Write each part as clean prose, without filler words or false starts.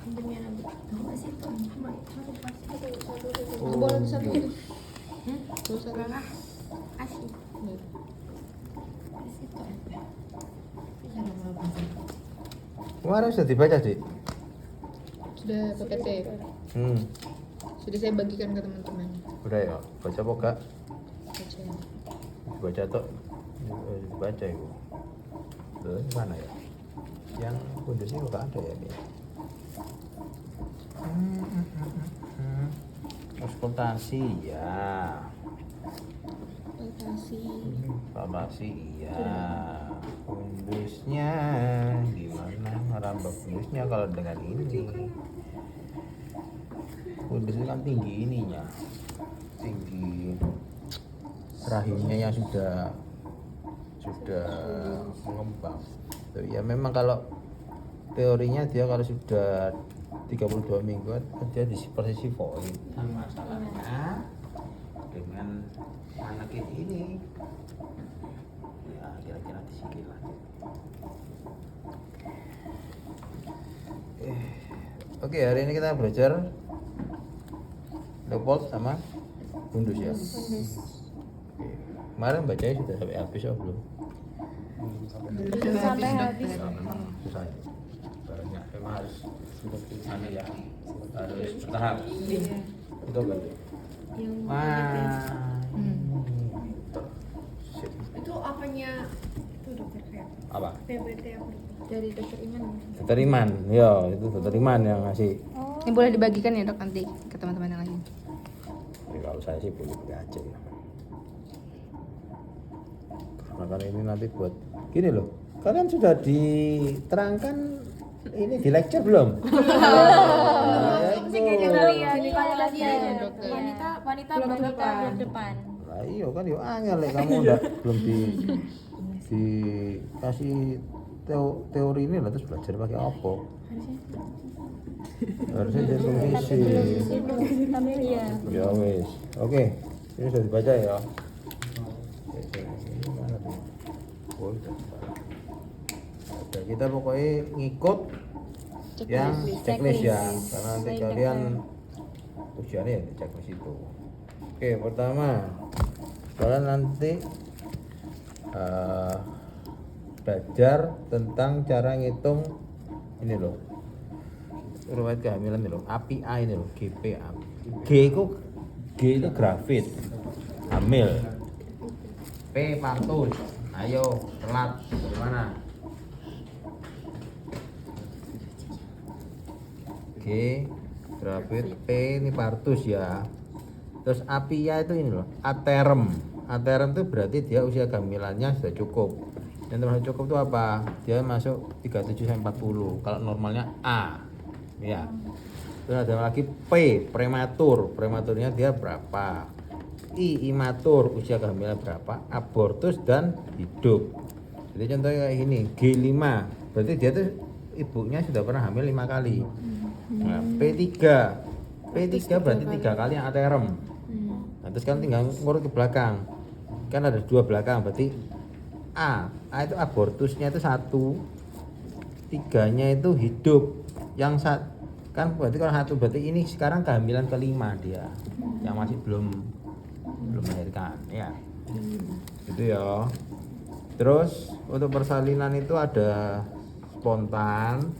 Pinjamnya nanti. Tahu sih tuh. Boleh satu gitu. Dosa lah. Asik. Asik tuh. Kemarin sudah dibaca sih. Sudah PPT. Sudah saya bagikan ke teman-teman. Udah ya, baca apa enggak? Baca. Dibaca toh. Dibaca itu. Tuh, mana ya? Yang kondisi kok ada ya dia. Konsultasi ya. Konsultasi iya. Kondusnya gimana? Merambah kondusnya kalau dengan ini. Kondusnya kan tinggi ininya. Tinggi rahimnya yang sudah mengembang. Tuh, ya memang kalau teorinya dia kalau sudah 32 minggu dia di posisi void. Masalahnya dengan anak ini ya kira-kira di sini lah. Oke, hari ini kita belajar Leopold sama Kundus ya. Oke. Kemarin bacanya sudah sampai habis atau belum? Sampai habis. Susah ya. Banyak memang harus sana ya. Harus bertahap. Itu berarti. Sip. Itu apanya? Itu dokter kayak Apa? PBT apa? Dari dokter Iman. Dokter Iman, ya itu dokter Iman yang ngasih. Ini boleh dibagikan ya dok nanti ke teman-teman yang lain. Ya, kalau saya sih boleh aja ya. Karena kan ini nanti buat gini loh. Kalian sudah diterangkan ini di lecture belum? Wanita babak depan. Lah iya kan yo angel lek kamu udah belum dikasih teori ini lah terus belajar pakai apa? Harusnya jadi kondisi. Ya wes. Oke. Ini sudah dibaca ya. Ini mana tuh? Oh, udah. Oke, kita pokoknya ngikut yang checklist ya. Karena nanti kalian ujiannya ya di checklist itu. Oke, pertama kalian nanti belajar tentang cara ngitung ini loh, riwayat kehamilan ini loh, API ini loh, GPA. G itu grafit hamil, P partus. Ayo telat gimana? G grafit, P ini partus ya. Terus APIA itu ini loh, aterem. Aterem itu berarti dia usia kehamilannya sudah cukup. Yang termasuk cukup itu apa? Dia masuk 37 sampai 40. Kalau normalnya A. Ya. Terus ada lagi P, prematur. Prematurnya dia berapa? I, imatur, usia kehamilan berapa? Abortus dan hidup. Jadi contohnya kayak ini, G5. Berarti dia tuh ibunya sudah pernah hamil 5 kali. Nah, P3. P3 berarti 3 kali yang aterem. Nah, terus kan tinggal ngurut ke belakang. Kan ada 2 belakang, berarti A itu abortusnya itu 1, 3-nya itu hidup. Yang kan berarti kalau 1 berarti ini sekarang kehamilan kelima dia, yang masih belum melahirkan ya. Gitu ya. Terus untuk persalinan itu ada spontan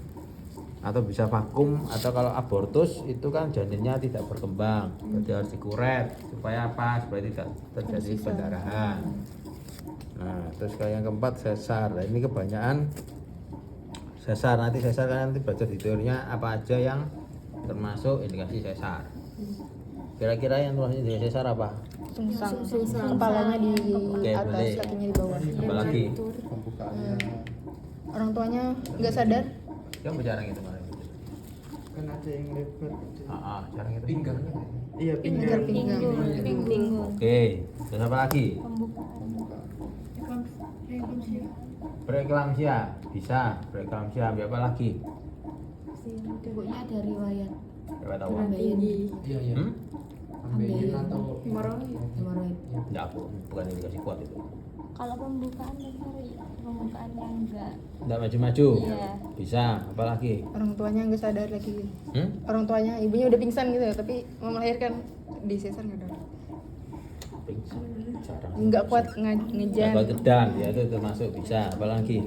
atau bisa vakum, atau kalau abortus itu kan janinnya tidak berkembang, berarti harus dikuret supaya apa? Supaya tidak terjadi pendarahan. Nah, terus kayak yang keempat sesar. Nah, ini kebanyakan sesar. Nanti sesar kan nanti baca di teorinya apa aja yang termasuk indikasi sesar. Kira-kira yang termasuk indikasi sesar apa? Sungsang. Kepalanya di atas, boleh. kakinya di bawah. Apa lagi? Orang tuanya nggak sadar. Kamu bicara gitu kemarin. Kan ada yang lebar. Jarang itu. Pinggangnya. Iya, Pinggang. Pinggung. Oke, terus apa lagi? Preeklamsia, bisa. Preeklamsia, apa lagi? Ibunya ada riwayat Riwayat apa? tinggi. Iya, iya. Ambeien atau Hemoroid. Enggak, bukan indikasi kuat itu. Kalau pembukaan dokter permukaannya enggak. Enggak maju-maju. Iya. Bisa, apalagi? Orang tuanya nggak sadar lagi. Hmm? Orang tuanya, ibunya udah pingsan gitu ya, tapi mau melahirkan di sesar nggak ada. Pingsan. Jarang. Nggak kuat Nggak ngejan. kuat gedang, ya itu termasuk bisa. Apalagi?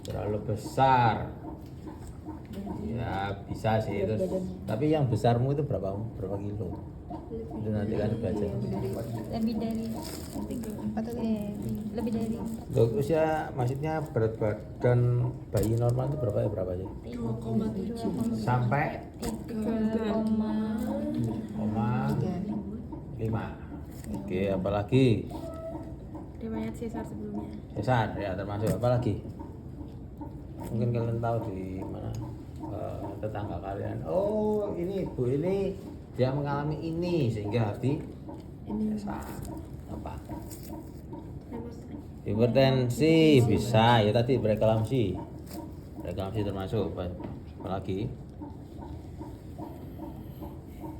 Terlalu besar. Ya bisa sih itu. Tapi yang besarmu itu berapa kilo? Itu nanti kan baca. Lebih dari lebih dari Loh, usia maksudnya berat badan bayi normal itu berapa ya? 2,7 Sampai 3,5. 5. Oke, apalagi? Riwayat sesar sebelumnya. Sesar ya termasuk apalagi? Mungkin kalian tahu di mana tetangga kalian. Oh, ini ibu ini dia mengalami ini sehingga harus sesar. Apa? Hipertensi bisa ya tadi preeklamsi termasuk apa lagi?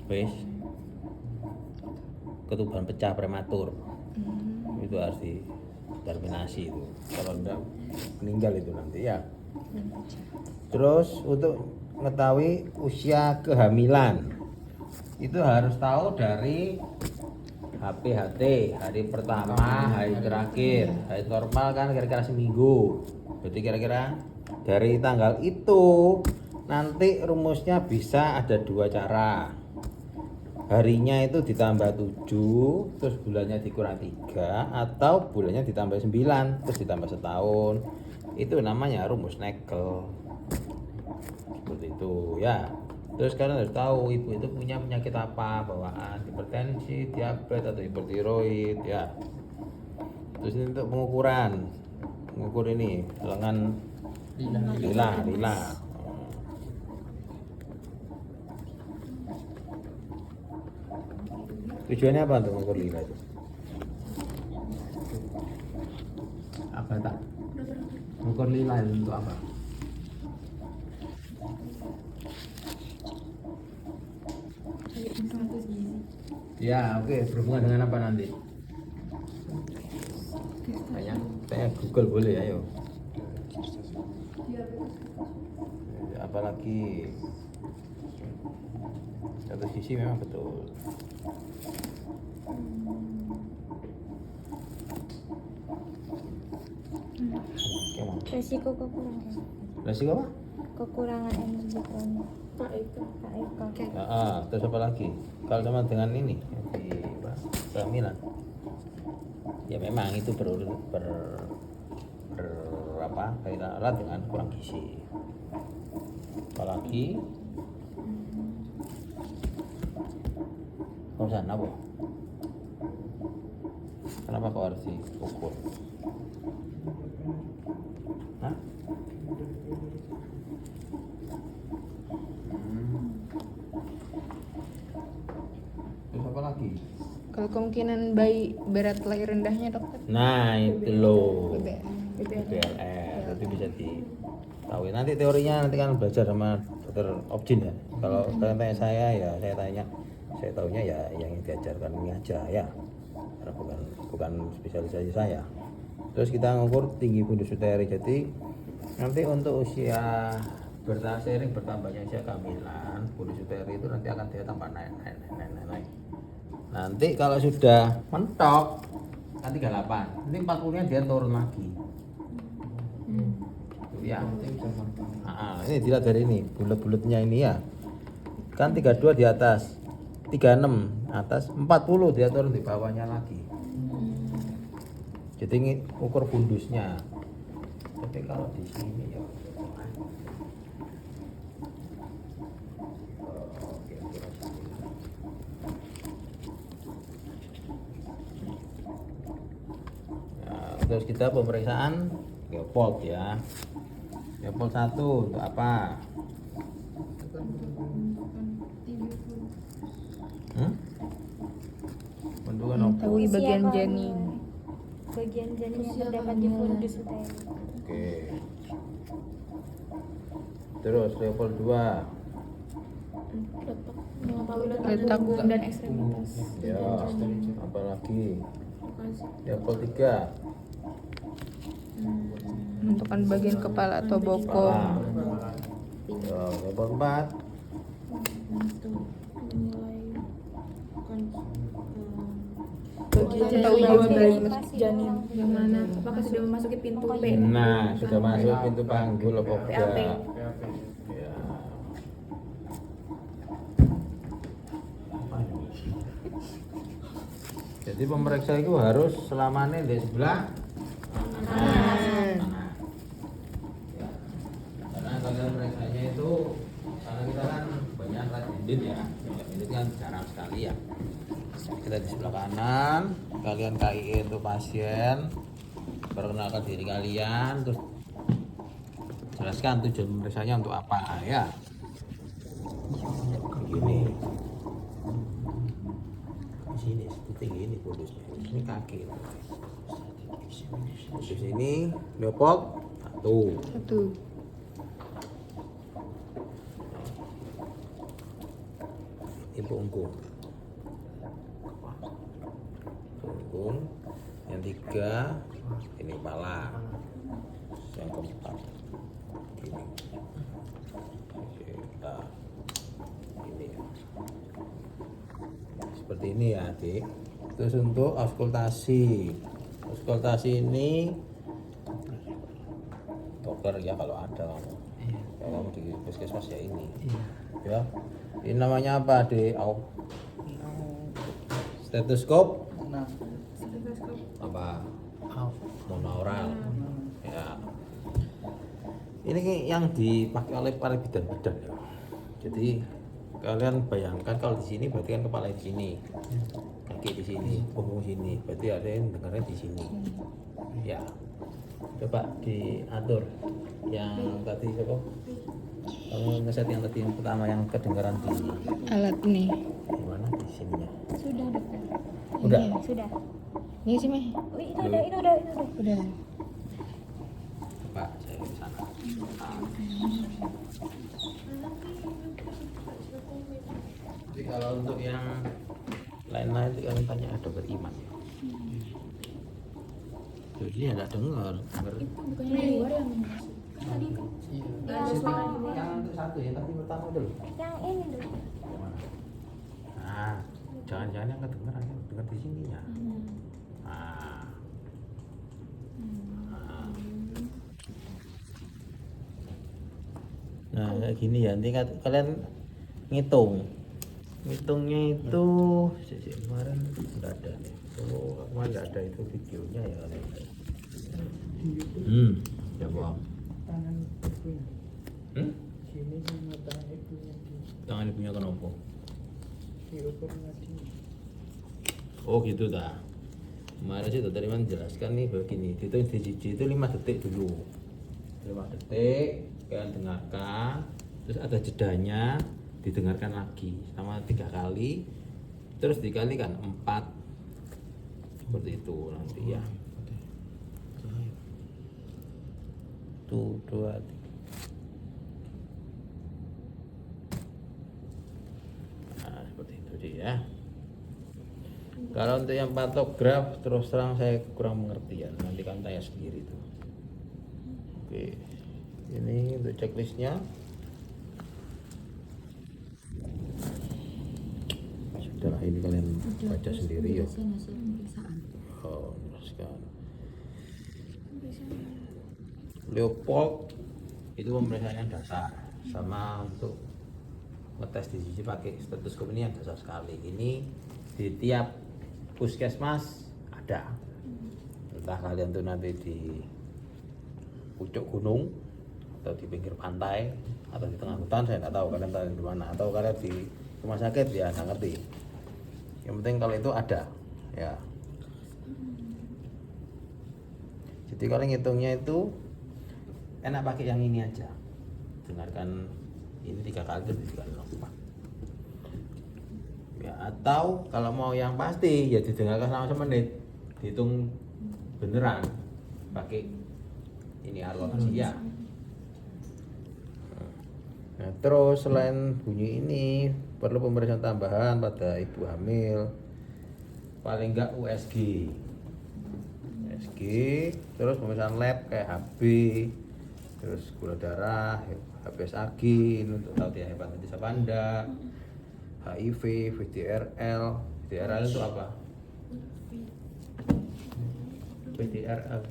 Wes ketuban pecah prematur itu harus terminasi itu kalau enggak meninggal itu nanti ya. Terus untuk mengetahui usia kehamilan itu harus tahu dari HPHT, hari pertama, hari terakhir. Hari normal kan kira-kira seminggu. Berarti kira-kira dari tanggal itu nanti rumusnya bisa ada 2 cara. Harinya itu ditambah 7, terus bulannya dikurang 3, atau bulannya ditambah 9, terus ditambah setahun. Itu namanya rumus Nagel. Seperti itu ya. Terus kalian harus tahu ibu itu punya penyakit apa, bawaan, hipertensi, diabetes atau hipertiroid ya. Terus ini untuk mengukur ini lengan lila. Tujuannya apa untuk mengukur lila itu? Apa tak? Mengukur lila itu untuk apa? Ya, oke. Berhubungan dengan apa nanti? Tanya Google boleh, ayo. Apalagi satu sisi memang betul. Resiko kekurangan. Resiko apa? Kekurangan energi kronik. KEK. Terus apa lagi? Kalau sama dengan ini di kehamilan, ya memang itu apa kaitan dengan kurang gizi. Apalagi urusan apa? Kenapa kau harus diukur? Hah? Terus apa lagi? Kalau kemungkinan bayi berat lahir rendahnya dokter? Nah itu loh BBL. BLR itu bisa ditahu. Nanti teorinya nanti kan belajar sama dokter Objin ya. Kalau kalian tanya saya ya saya tahunya ya yang diajarkan ini aja ya. Karena bukan spesialisasi saya. Terus kita ngukur tinggi fundus uteri. Jadi nanti untuk usia seiring bertambahnya usia kehamilan, fundus uteri itu nanti akan dia tambah naik. Nanti kalau sudah mentok kan 38, nanti 40-nya dia turun lagi. Ya. Ini dilihat dari ini, bulat-bulatnya ini ya. Kan 32 di atas, 36 atas, 40 dia turun di bawahnya lagi. Jadi ini ukur fundusnya. Tapi kalau di sini ya terus kita pemeriksaan Geopold ya. Geopold 1 untuk apa? Menentukan apa? Mengetahui bagian janin. Bagian janin yang terdapat di fundus uteri. Oke. Terus Geopold 2. Mengetahui Letak punggung dan ekstremitas. Ya, apalagi Geopold 3. menentukan bagian kepala atau bokong. Nomor 4. Bagian tahu jawab dari janin Yang mana? Apakah sudah memasuki pintu P? Nah, sudah masuk pintu panggul apa PAP. enggak? PAP. Ya. Jadi pemeriksa itu harus selamanya di sebelah kanan. Ya. Karena kalau pemeriksanya itu karena kita kan banyak rajin ya, ini kan jarang sekali ya. Kita di sebelah kanan, kalian KIE untuk pasien, perkenalkan diri kalian, terus jelaskan tujuan pemeriksanya untuk apa ya. Begini. Di sini setinggi ini kudusnya, ini kaki. Di sini leopard satu. Ini punggung. Punggung. Yang 3 ini kepala. Yang keempat ini. Oke, nah. Ini ya. Seperti ini ya, Adik. Terus untuk auskultasi. Auskultasi ini dokter ya kalau ada kamu. Kalau kamu di puskesmas ya ini. Ya. Ini namanya apa, Adik? Stetoskop Nah, apa? Monaural. Ya. Ini yang dipakai oleh para bidan-bidan ya. Jadi kalian bayangkan kalau di sini berarti kan kepala di sini, kaki di sini, punggung sini, berarti ada yang dengarnya di sini. Ya, coba diatur yang tadi coba kamu ngeset yang tadi yang pertama yang kedengaran di Alat ini. mana di sininya. Sudah dokter. Udah. Sudah. Ini sih Meh. Oh, ini udah. Udah. Pak, saya ke sana. Jadi kalau untuk yang lain-lain itu kalian tanya dokter Iman ya. Jadi ya nggak dengar. Bukannya di luar yang masuk? Tadi kan nggak ada suara di luar. Yang untuk satu yang tadi pertama dulu. Yang ini dulu. Yang mana? Nah, jangan-jangan yang kedengeran yang dengar di sininya. Nah. Nah, kayak gini ya. Nanti kalian ngitung. Ngitungnya itu kemarin nggak ada nih. Oh, kemarin nggak ada itu videonya ya kalian. Ya bohong. tangan ibunya. Sini sama tangan ibunya Tangan ibunya kenapa? diukur nadi. Oh gitu dah. Kemarin sih dokter Iman jelaskan nih begini, dihitung di jiji itu 5 detik dulu. 5 detik, kalian dengarkan, terus ada jedanya, didengarkan lagi sama 3 kali, terus dikalikan 4. Seperti itu nanti ya. Tuh, 2, 3. Nah, seperti itu sih ya. Kalau untuk yang pantograf terus terang saya kurang mengerti ya, nanti kan tanya sendiri tuh. Oke, ini untuk checklistnya. Sudahlah, ini kalian baca sendiri ya. Oh, jelaskan. Leopold itu pemeriksaan yang dasar, sama untuk ngetes di sisi pakai stetoskop ini yang dasar sekali. Ini di tiap puskesmas ada, entah kalian tuh nanti di pucuk gunung atau di pinggir pantai atau di tengah hutan, saya nggak tahu kalian tahu di mana, atau kalian di rumah sakit ya nggak ngerti. Yang penting kalau itu ada ya. Jadi kalau ngitungnya itu enak pakai yang ini aja, dengarkan ini 3 kali terus 3 kali lompat. Ya, atau kalau mau yang pasti ya didengarkan selama semenit, dihitung beneran pakai ini alat ya. Nah, terus selain bunyi ini perlu pemeriksaan tambahan pada ibu hamil, paling enggak USG USG, terus pemeriksaan lab kayak HB, terus gula darah, HBsAg, ini untuk tahu dia hepatitis apa enggak, HIV, VDRL. VDRL itu apa? VDRL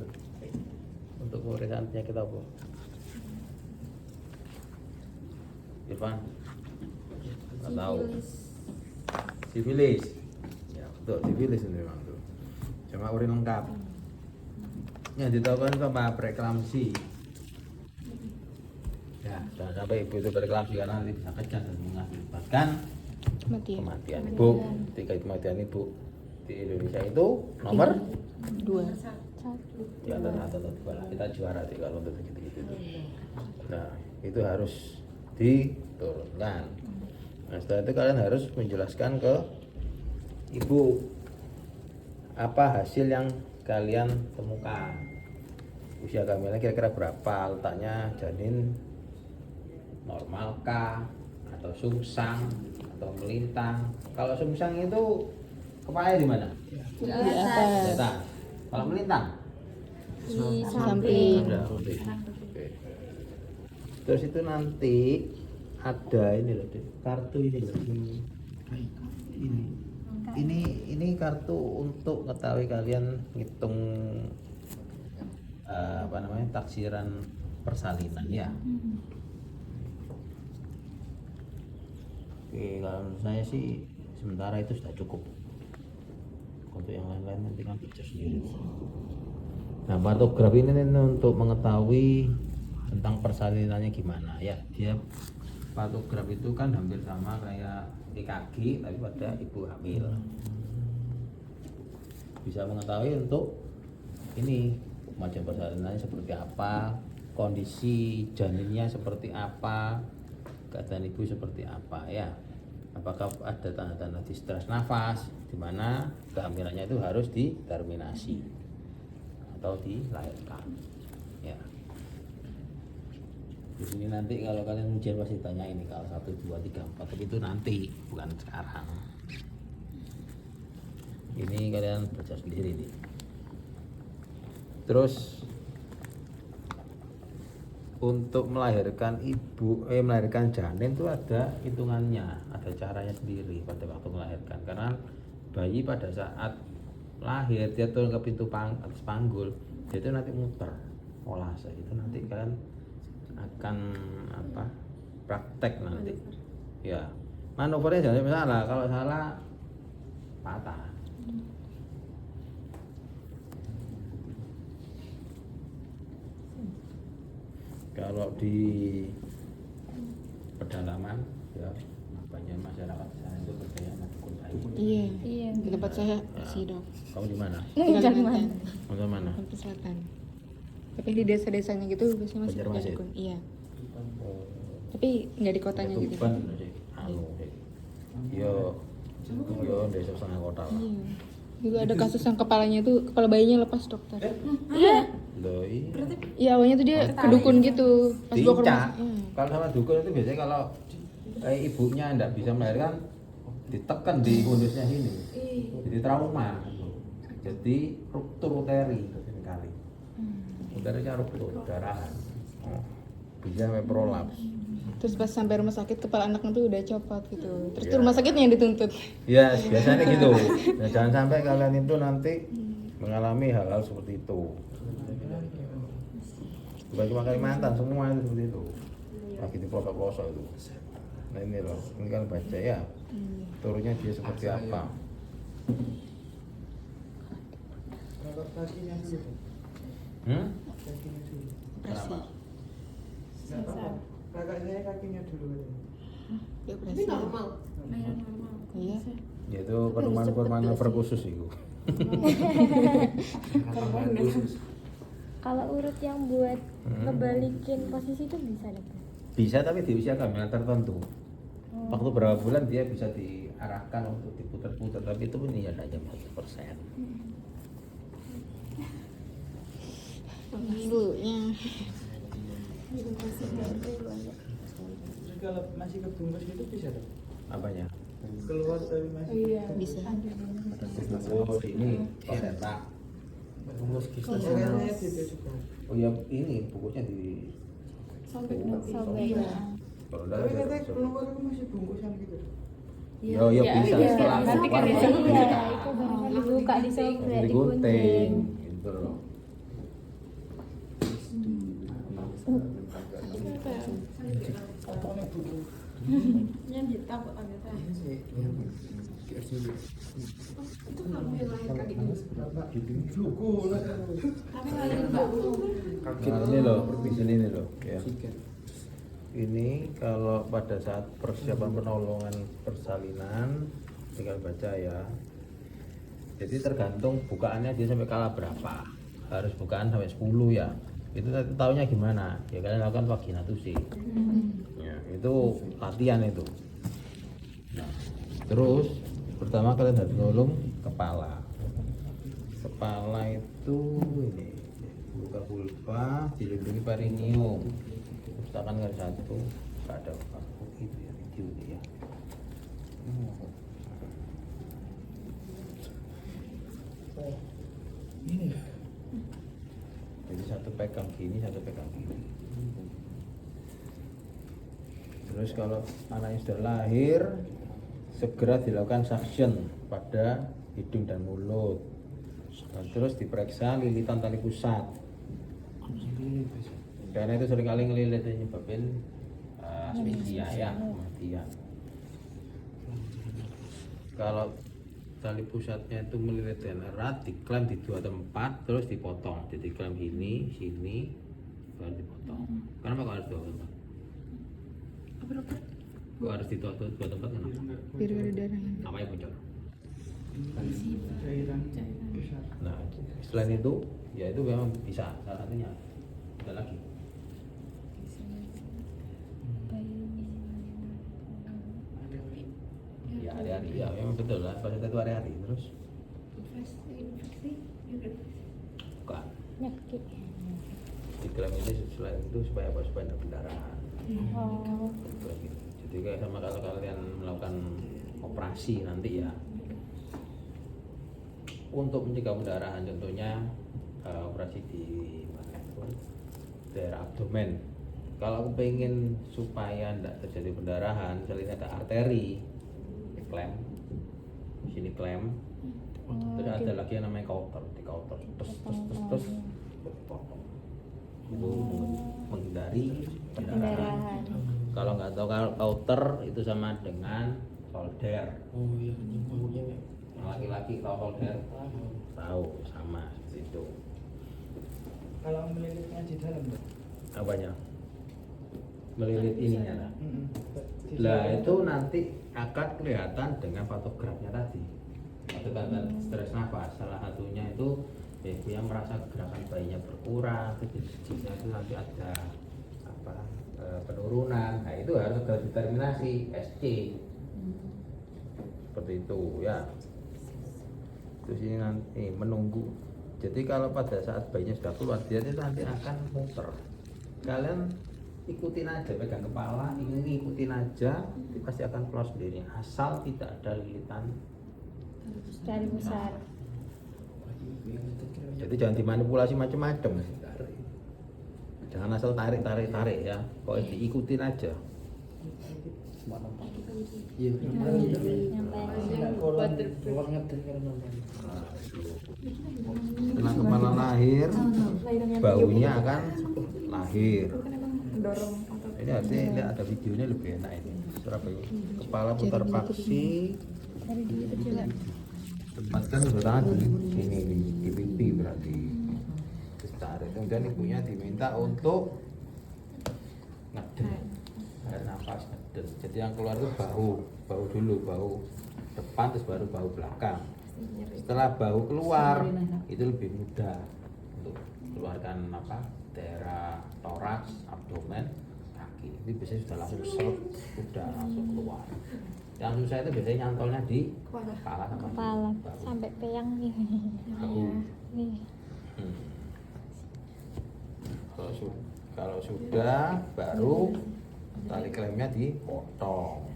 untuk pemeriksaan penyakit apa? Irfan? Nggak tahu. Sifilis. Ya betul, sifilis ini memang tuh. Cuma urin lengkap. Yang ditahukan itu apa? Preeklamsi. Ya, jangan sampai ibu itu preeklamsi karena nanti bisa kejang dan mengakibatkan kematian ibu. Ketika kematian ibu di Indonesia itu nomor 2. di antara satu atau dua lah. Kita juara sih kalau untuk segitu-gitu. Nah, itu harus diturunkan. Nah, setelah itu kalian harus menjelaskan ke ibu apa hasil yang kalian temukan. Usia kehamilan kira-kira berapa, letaknya janin normalkah atau sungsang atau melintang. Kalau sungsang itu kepalanya di mana? Di atas. Di atas. Kalau melintang Di Samping. ada. Oke. Terus itu nanti ada ini loh, Dek. Kartu ini loh. Ini kartu untuk ketahui kalian ngitung apa namanya taksiran persalinan ya. Oke, kalau menurut saya sih sementara itu sudah cukup. Untuk yang lain-lain nanti kan belajar sendiri. Nah, patografi ini untuk mengetahui tentang persalinannya gimana ya. Dia patograf itu kan hampir sama kayak EKG tapi pada ibu hamil. Bisa mengetahui untuk ini macam persalinannya seperti apa, kondisi janinnya seperti apa, keadaan ibu seperti apa ya. Apakah ada tanda-tanda distress nafas di mana kehamilannya itu harus diterminasi atau dilahirkan ya. Di sini nanti kalau kalian ujian pasti tanya ini kalau 1, 2, 3, 4, tapi itu nanti bukan sekarang. Ini kalian baca sendiri nih. Terus untuk melahirkan melahirkan janin itu ada hitungannya, ada caranya sendiri pada waktu melahirkan. Karena bayi pada saat lahir dia turun ke pintu atas panggul, dia itu nanti muter molase. Itu nanti kalian akan apa? Praktek nanti. Ya. Manuvernya jangan sampai salah. Kalau salah patah. Kalau di pedalaman ya banyak masyarakat di sana itu percaya sama dukun bayi. Iya. Iya. Di tempat saya sih, Dok. Kamu di mana? Di Kalimantan. Kamu di mana? Kalimantan Selatan. Tapi di desa-desanya gitu biasanya masih Banjarmasin? ada dukun. Iya. Oh, Tapi nggak di kotanya gitu. Tuban sih. Anu sih. Yo desa setengah kota lah. Iya. Juga ada kasus yang kepalanya tuh, kepala bayinya lepas, dokter. Iya. Loh, Iya, awalnya tuh dia ke dukun gitu. Pas gua ke diincak. rumah. Kalau sama dukun itu biasanya kalau ibunya enggak bisa melahirkan ditekan di kudusnya sini. Jadi trauma. Jadi ruptur uteri seringkali. Uterinya ruptur, darahan. Bisa sampai prolaps. Terus pas sampai rumah sakit kepala anaknya tuh udah copot gitu. Terus tuh rumah sakitnya yang dituntut. Ya, biasanya gitu. Nah, jangan sampai kalian itu nanti mengalami hal-hal seperti itu. Bukan cuma Kalimantan, semua itu seperti itu. Lagi di pelosok-pelosok itu. Nah ini loh, ini kan baca ya. Turunnya dia seperti apa. Kalau kakinya dulu. Kakinya dulu. Kenapa? Kakak saya kakinya dulu aja. Dia operasi. normal. Iya. Ya itu permanen khusus itu. Kalau urut yang buat ngebalikin posisi itu bisa deh. Bisa tapi di usia kehamilan tertentu. Waktu berapa bulan dia bisa diarahkan untuk diputar-putar, tapi itu pun ya hanya 1%. Dulunya. Terus kalau masih kebungkus itu bisa dong? Apanya? Keluar tapi masih Bisa. Oh ini placenta. rumus kisah Saya beda juga. oh ya ini bukunya di Sobek dong. Sobek. kalau Tapi enggak katanya keluar itu masih bungkusan gitu. ya ya bisa iya, setelah nanti kan keluar bisa. baru Iya, dibuka. itu barangkali dibuka di sobek, digunting gitu loh. Yang ditabuk ada teh. Itu kamu yang lahirkan di Duku lah. Tapi lahir dulu. Nah, ini loh, di sini ini loh. Ya. Ini kalau pada saat persiapan penolongan persalinan, tinggal baca ya. Jadi tergantung bukaannya dia sampai kala berapa. Harus bukaan sampai 10 ya. Itu nanti taunya gimana? Ya kalian lakukan vaginatusi. Ya, itu latihan itu. Nah, terus pertama kalian harus nolong kepala. Kepala itu ini buka vulva, dilindungi perineum. Misalkan nggak satu, nggak ada apa itu ya video ini ya. Ini ya. Jadi satu pegang gini, satu pegang gini. Terus kalau anaknya sudah lahir, segera dilakukan suction pada hidung dan mulut. Nah, terus diperiksa lilitan tali pusat. Karena itu seringkali ngelilit nyebabin asphyxia ya, kematian. Kalau tali pusatnya itu melilit dan erat, diklem di 2 tempat, terus dipotong. Jadi klem sini, baru dipotong. Kenapa kok harus 2 tempat? Kok harus di 2 tempat kenapa? Biar gak ada darahnya. Apa yang bocor? Cairan besar. Nah, selain itu, ya itu memang bisa salah satunya. Ada lagi. Ya hari-hari, ya memang betul lah. Pas itu hari-hari terus bukan. Nyakit. Di klem ini selain itu supaya apa? Supaya ada pendarahan. Oh. Jadi kayak sama kalau kalian melakukan operasi nanti ya, untuk mencegah pendarahan contohnya operasi di mana itu daerah abdomen. Kalau aku pengen supaya tidak terjadi pendarahan, misalnya ada arteri, klem, sini klem, terus ada lagi yang namanya kauter, di kauter, terus itu menghindari pendarahan. Kalau nggak tahu kalau kauter itu sama dengan solder. Oh iya, nyambungnya ya. Yang laki-laki tahu solder? Tahu, sama seperti itu. Kalau melilitnya di dalam, Mbak. Apanya? Melilit ininya lah. Di Lah dalam. itu nanti akan kelihatan dengan patografnya tadi. Patograf stres nafas salah satunya itu ya, dia merasa gerakan bayinya berkurang, terus jijinya itu nanti ada apa penurunan. Nah itu harus segera determinasi SC. Seperti itu ya. Terus ini nanti menunggu. Jadi kalau pada saat bayinya sudah keluar, dia itu nanti akan muter. Kalian ikutin aja, pegang kepala, ini ikutin aja, dia pasti akan keluar sendiri. Asal tidak ada lilitan. Dari besar. Jadi jangan dimanipulasi macam-macam. Jangan asal tarik ya. Pokoknya diikutin aja. Iya, Setelah kepala lahir, baunya akan lahir. Ini artinya ini ada videonya lebih enak ini. Surabaya. Kepala putar paksi. Dari dulu itu juga. Tempatkan udah tangan di sini di pipi berarti. Terus tarik. Kemudian ibunya diminta untuk ngeden. Air nafas ngeden. Jadi yang keluar itu bahu dulu, bahu depan terus baru bahu belakang. Setelah bahu keluar itu lebih mudah untuk keluarkan apa daerah toraks, abdomen, kaki. Itu biasanya sudah langsung sudah langsung keluar. Yang susah itu biasanya nyantolnya di kepala sama di Kepala bahu. sampai peyang nih. Bahu. Nih. Hmm. Kalau sudah baru tali klemnya dipotong.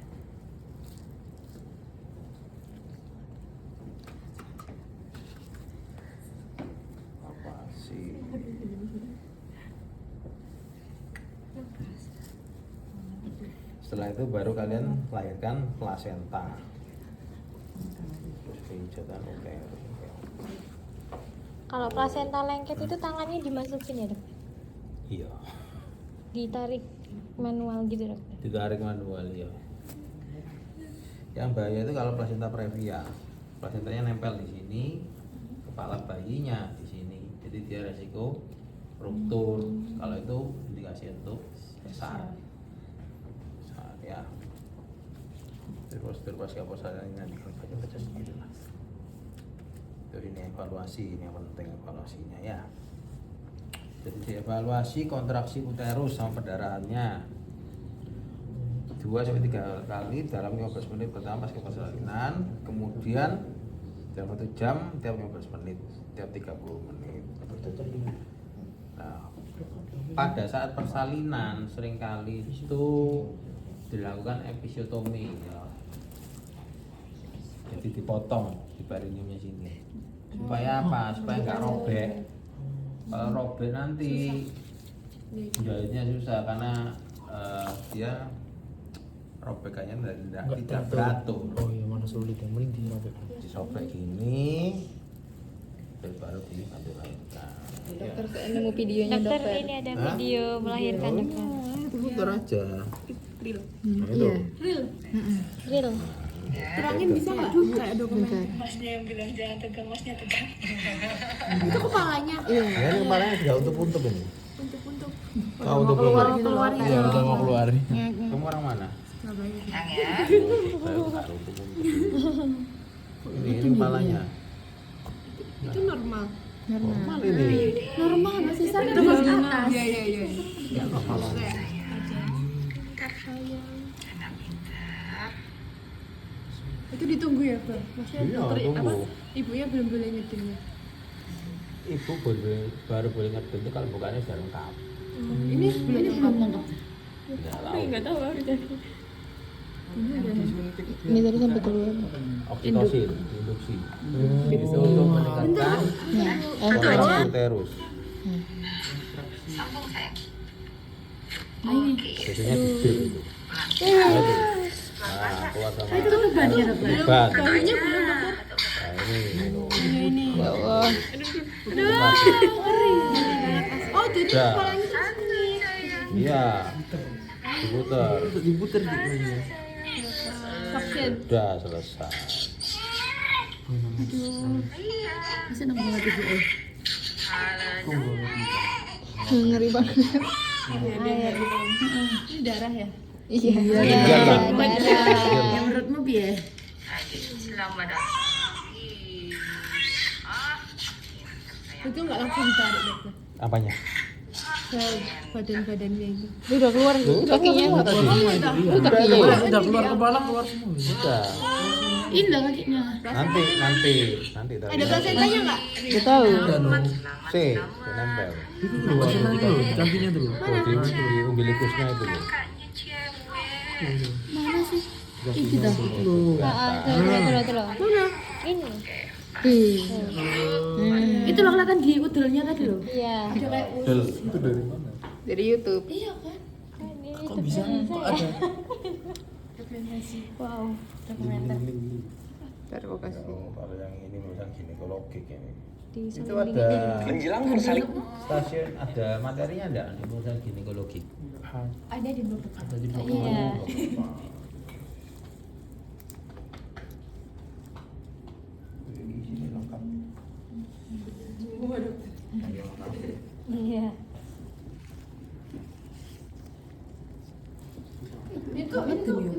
Setelah itu baru kalian lahirkan plasenta. Terus pijatan uterus. Kalau plasenta lengket itu tangannya dimasukin ya dok? Iya, Ditarik manual gitu dok? ditarik manual ya. Yang bahaya itu kalau plasenta previa. Plasentanya nempel di sini, kepala bayinya di sini. Jadi dia resiko ruptur. Kalau itu indikasi untuk sesar. Sesar ya. Terus pasca persalinan baca sendiri lah. Jadi ini evaluasi, ini yang penting evaluasinya ya. Jadi dievaluasi kontraksi uterus sama perdarahannya 2-3 kali dalam 15 menit pertama pasca persalinan, kemudian dalam 1 jam tiap 15 menit, tiap 30 menit. Nah, pada saat persalinan seringkali itu dilakukan episiotomi ya. Jadi dipotong di perineumnya sini. Supaya apa? Supaya nggak robek. Kalau robek nanti jahitnya susah karena dia robekannya tidak beratur. Oh iya, mana sulit ya, mending dirobek. Disobek gini, terus baru dilanjutkan. Dokter saya nemu videonya Dokter dokter. ini ada video melahirkan dokter. Itu putar aja. Real. Nah, itu. Real. Terangin bisa nggak? Kayak dokumen. Masnya yang bilang jangan tegang, masnya tegang. Itu kepalanya. Ya, ini kepalanya sudah untuk ini. Untuk. Oh, untuk keluar. Keluar Iya, udah mau keluar. Kamu orang mana? Surabaya. Ini kepalanya. Itu normal. Normal ini. Normal masih sakit terus atas. Iya. Itu ditunggu ya, Bang? Maksudnya Iya, dokter tunggu. ibunya belum boleh ngedengnya. Ibu baru boleh ngerti itu kalau bukannya sudah lengkap. Ini belum lengkap. Nggak tahu. Ini tadi sampai keluar. Oksitosin, induksi. Itu untuk meningkatkan kontraksi uterus. Biasanya di bib itu. Nah, keluar sama Itu bebannya, Dokter. beban. Bahunya belum, Dokter. Nah, ini. Ya Allah. Oh, jadi Udah. kepalanya tersini. Iya. Diputer. Diputer di Vaksin. Sudah selesai. Bisa nang banget ibu. Ngeri banget. Ini darah ya? Iya. Meninggal lah. Yang menurutmu piye? Selamat Itu nggak langsung ditarik, Dokter. Apanya? Ke badan-badannya itu. Dia udah keluar kakinya. Kakinya. udah keluar kepala, keluar semua. Sudah. Indah kakinya. Nanti. Ada plasentanya nggak? Dia tahu. C, nempel. Itu keluar dulu, kakinya dulu. Oh, di umbilicusnya itu loh. Mana sih? Itu loh. Tuh. Ini. Itu loh kelihatan di udelnya tadi loh. Iya. Ada kayak Itu dari mana? Dari YouTube. iya kan? Kok bisa? Kok ada? Wow. Dokumenter. Ntar aku kasih. Kalau yang ini misalnya ginekologi ini. Di Itu samping ada ini. menjelang bersalin. stasiun, ada materinya enggak di misalnya ginekologi? Ada di bawah. Ada di bawah. Iya. Di sini lengkap. Iya. Ini tuh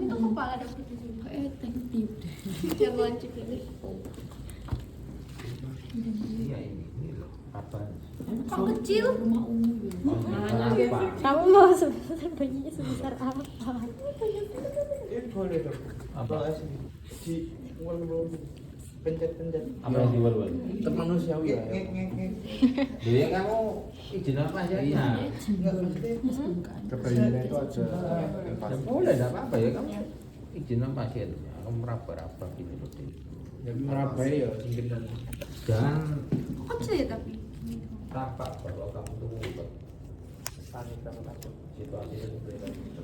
kepala dokter di sini. Kayak tank tip deh. Yang lancip ini. Iya ini loh. Apa? Kok kecil? Apa? Kamu mau sebesar bayinya sebesar apa? Boleh dong. Apa? Di wal-wal pencet-pencet. Apa yang diwal-wal? Termanusiawi ya. Jadi kamu izin apa aja? Iya. Kepengennya itu ada Ya boleh, enggak apa-apa ya kamu izin sama pasien. Kamu meraba-raba gitu loh. yang merabai ya singkiran. Jangan Kok kecil ya tapi? tampak bahwa kamu tuh ngumpet. Panik kamu takut. Situasi seperti itu.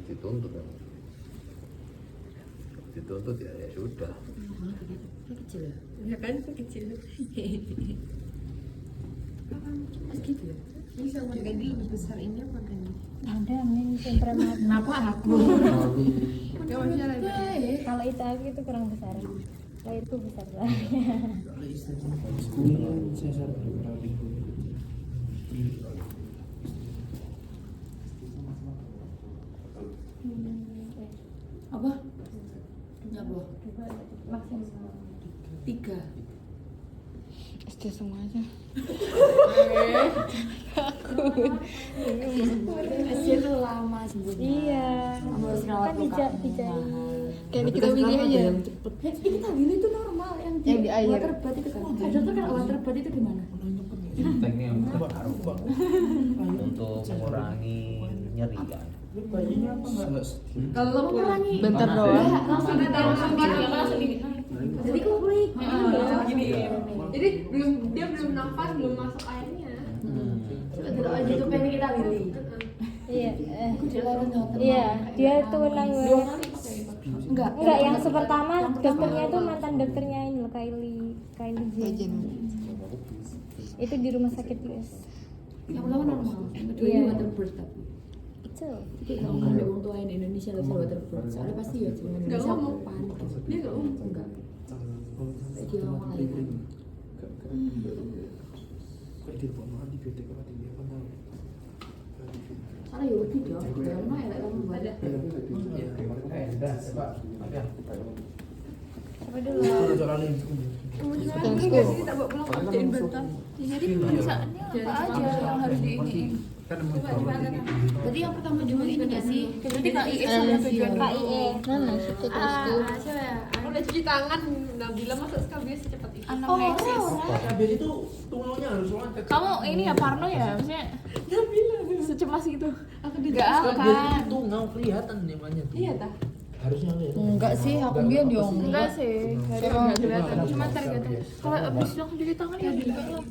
dituntut kan. Dituntut ya sudah. Kecil ya? Ya kan kecil. Mas gitu ya? Ini sama Gadi lebih besar ini apa kan? Ada min temperamen. Kenapa aku? Gak masalah. Kalau itu aku itu kurang besar. Kalau itu besar lah. Apa? Nyapa? Maksimal. 3. SD semua aja. Masih itu lama sebenarnya. Iya. Harus rawat Kan luka. Kayak Nikita Willy aja. Kita Willy itu normal yang Yang di air. waterbath itu kan. Dokter kan waterbath itu gimana? Teknik yang baru untuk mengurangi nyeri kan. Kalau mengurangi Bentar doang. langsung di jadi klik. Jadi dia belum nafas, belum masuk airnya. Itu pengen kita Willy. Iya. Iya, Iya, dia tuh nanggung. Enggak. Enggak, yang pertama dokternya itu mantan dokternya ini loh, Kylie Jenner. Legend. Itu di rumah sakit US. Yang pertama normal. Kedua Iya. ini waterbird tapi. Itu. Jadi kalau nggak ada orang tua yang di Indonesia nggak bisa waterbird. Soalnya pasti ya cuma Indonesia panik. Dia nggak ngomong. Enggak. Kayak dia ngomong lagi kan. Soalnya ya udah dong. Karena ya kamu baca. Apa dulu? Kita bawa pulang kerjain bantal. Jadi pemeriksaannya apa aja yang harus di ini? Berarti yang pertama dulu ini nggak sih? Berarti KIE sama tujuan KIE. Mana cek SD. udah cuci tangan, Nabila masuk SKBS secepat itu. Anamnesis. Habis itu tungaunya harus loncat. Kamu ini ya Parno ya, maksudnya secemas gitu. Aku Enggak Biar kan? itu tungau kelihatan namanya tuh. Iya tah. Harusnya kelihatan. Enggak sih, aku dia dong. Enggak sih, enggak kelihatan. Cuma tergantung. Kalau abis langsung cuci tangan ya juga lah.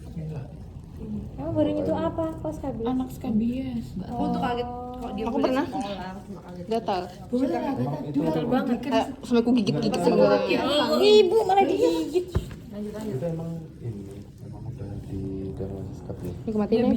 Kamu baru itu apa? Kos KB? Anak SKBS. Aku tuh kaget kok dia Aku boleh pernah. sekolah, cuma kaget. Gatal. Boleh lah, gatal banget kan. Sampai aku gigit-gigit semua. Ibu malah digigit. Itu emang ini memang udah di dalam skap ya. Ini kematiannya